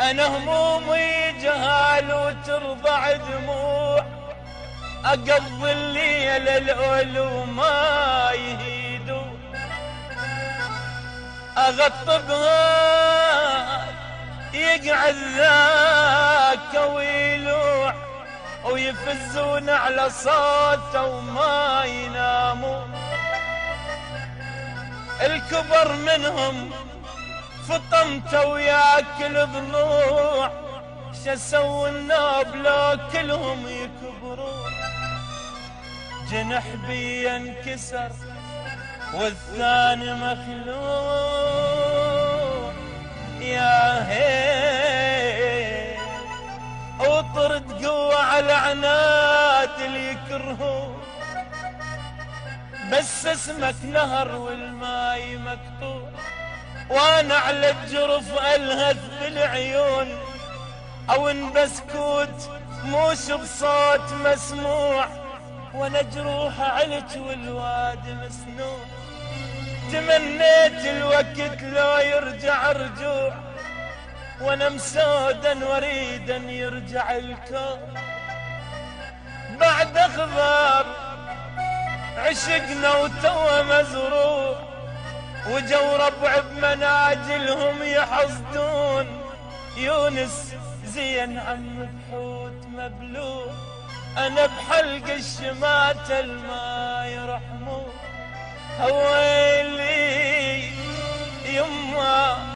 انا همومي جهال وترضع دموع، اقضي الليل العلو ما يهيدوا، اغطبها يقعد ذاك ويلوح، ويفزون على صوته وما يناموا. الكبر منهم فطمته وياكل ضلوع، شسوا الناب لو كلهم يكبرون. جنح بي انكسر والثاني مخلوع، يا هي وطرد قوة على عناد اللي يكرهون. بس اسمك نهر والماي مقطوع، وانا على الجرف الهث بالعيون، او ان بسكوت موش بصوت مسموع، وانا جروح علج والواد مسنوع. تمنيت الوقت لو يرجع رجوع، وانا مسودا وريدا يرجع الكون. بعد اخبار عشقنا وتوه مزروع، وجو ربع بمناجلهم يحصدون. يونس زين عم بحوت مبلوع، انا بحلق الشماتة الما يرحمون. هويلي يما